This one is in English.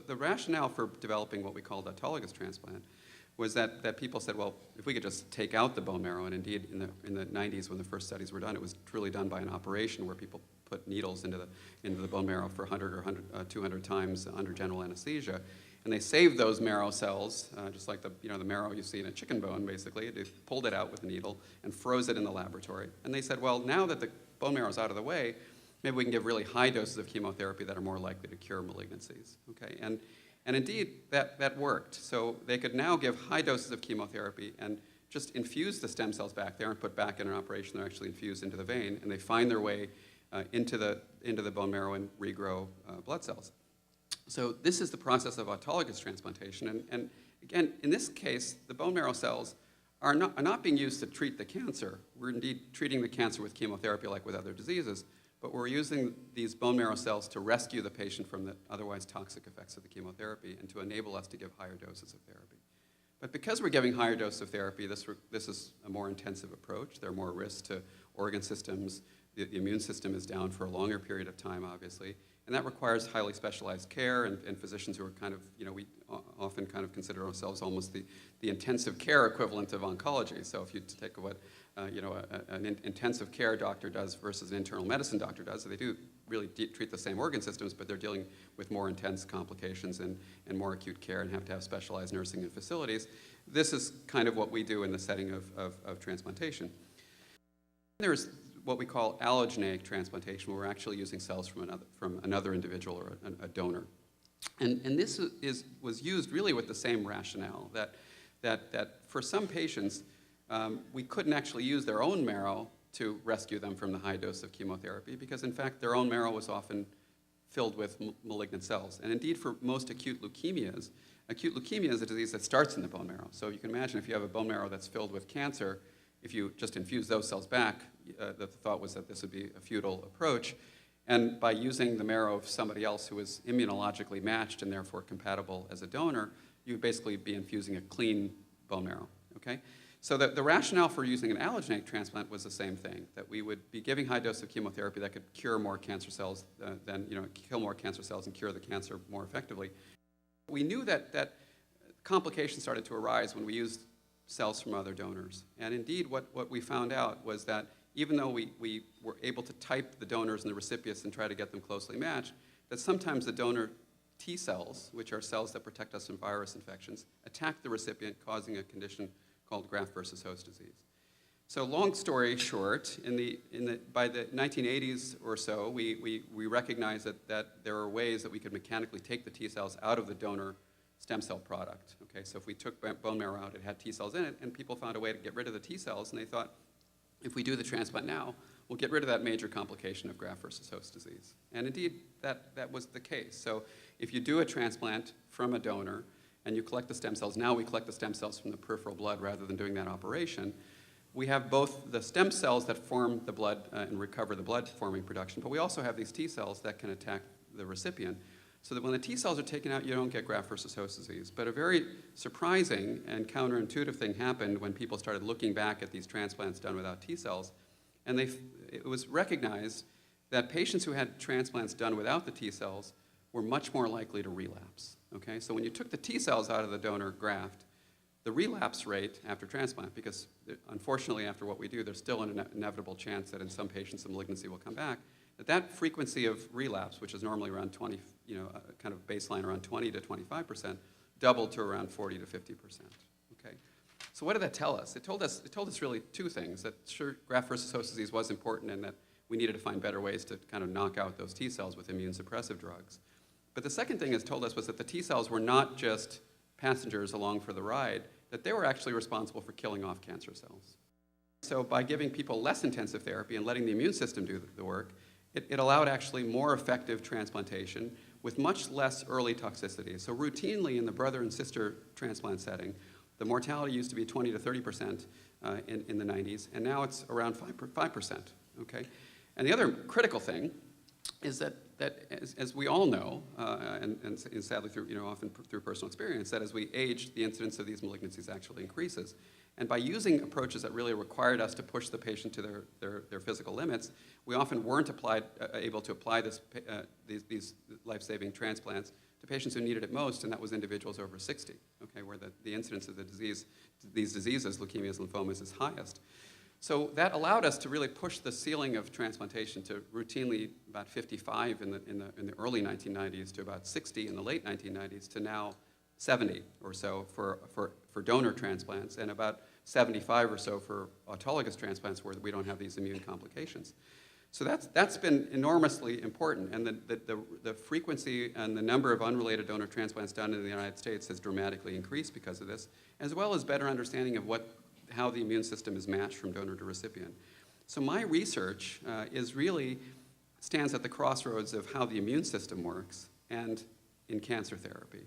The rationale for developing what we called autologous transplant was that people said, well, if we could just take out the bone marrow, and indeed in the 90s when the first studies were done, it was truly done by an operation where people put needles into the bone marrow for 100 or 200 times under general anesthesia. And they saved those marrow cells, just like the marrow you see in a chicken bone, basically. They pulled it out with a needle and froze it in the laboratory. And they said, well, now that the bone marrow is out of the way, maybe we can give really high doses of chemotherapy that are more likely to cure malignancies. Okay? And indeed, that worked. So they could now give high doses of chemotherapy and just infuse the stem cells back. They aren't put back in an operation, they're actually infused into the vein, and they find their way into the bone marrow and regrow blood cells. So this is the process of autologous transplantation. And again, in this case, the bone marrow cells are not being used to treat the cancer. We're indeed treating the cancer with chemotherapy like with other diseases, but we're using these bone marrow cells to rescue the patient from the otherwise toxic effects of the chemotherapy and to enable us to give higher doses of therapy. But because we're giving higher doses of therapy, this is a more intensive approach. There are more risks to organ systems. The immune system is down for a longer period of time, obviously. And that requires highly specialized care and physicians who are kind of, we often kind of consider ourselves almost the intensive care equivalent of oncology. So if you take what, an intensive care doctor does versus an internal medicine doctor does, so they do really treat the same organ systems, but they're dealing with more intense complications and more acute care and have to have specialized nursing and facilities. This is kind of what we do in the setting of transplantation. There's what we call allogeneic transplantation, where we're actually using cells from another individual or a donor. And this was used really with the same rationale, that for some patients, we couldn't actually use their own marrow to rescue them from the high dose of chemotherapy, because in fact their own marrow was often filled with malignant cells. And indeed for most acute leukemia is a disease that starts in the bone marrow. So you can imagine if you have a bone marrow that's filled with cancer, if you just infuse those cells back, the thought was that this would be a futile approach. And by using the marrow of somebody else who is immunologically matched and therefore compatible as a donor, you would basically be infusing a clean bone marrow. Okay? So the rationale for using an allogeneic transplant was the same thing, that we would be giving high dose of chemotherapy that could cure more cancer cells, kill more cancer cells and cure the cancer more effectively. We knew that complications started to arise when we used cells from other donors. And indeed, what we found out was that even though we were able to type the donors and the recipients and try to get them closely matched, that sometimes the donor T cells, which are cells that protect us from virus infections, attack the recipient, causing a condition called graft versus host disease. So long story short, by the 1980s or so, we recognized that there were ways that we could mechanically take the T cells out of the donor stem cell product. Okay, so if we took bone marrow out, it had T cells in it, and people found a way to get rid of the T cells, and they thought, if we do the transplant now, we'll get rid of that major complication of graft versus host disease. And indeed, that was the case. So if you do a transplant from a donor and you collect the stem cells, now we collect the stem cells from the peripheral blood rather than doing that operation, we have both the stem cells that form the blood and recover the blood-forming production, but we also have these T cells that can attack the recipient, so that when the T cells are taken out, you don't get graft versus host disease. But a very surprising and counterintuitive thing happened when people started looking back at these transplants done without T cells, and it was recognized that patients who had transplants done without the T cells were much more likely to relapse. Okay? So when you took the T cells out of the donor graft, the relapse rate after transplant, because unfortunately after what we do, there's still an inevitable chance that in some patients the malignancy will come back, that frequency of relapse, which is normally around 20, kind of baseline around 20 to 25%, doubled to around 40 to 50%. Okay, so what did that tell us? It told us really two things: that sure, graft versus host disease was important, and that we needed to find better ways to kind of knock out those T cells with immune suppressive drugs. But the second thing it told us was that the T cells were not just passengers along for the ride; that they were actually responsible for killing off cancer cells. So by giving people less intensive therapy and letting the immune system do the work, it allowed actually more effective transplantation with much less early toxicity. So routinely in the brother and sister transplant setting, the mortality used to be 20 to 30% in the 90s, and now it's around 5%. Okay? And the other critical thing is that as we all know, and sadly through, often through personal experience, that as we age, the incidence of these malignancies actually increases. And by using approaches that really required us to push the patient to their physical limits, we often weren't able to apply these life-saving transplants to patients who needed it most, and that was individuals over 60, okay, where the incidence of these diseases, leukemias, lymphomas, is highest. So that allowed us to really push the ceiling of transplantation to routinely about 55 in the early 1990s, to about 60 in the late 1990s, to now 70 or so for donor transplants, and about 75 or so for autologous transplants where we don't have these immune complications. So that's been enormously important, and the frequency and the number of unrelated donor transplants done in the United States has dramatically increased because of this, as well as better understanding of how the immune system is matched from donor to recipient. So my research stands at the crossroads of how the immune system works and in cancer therapy.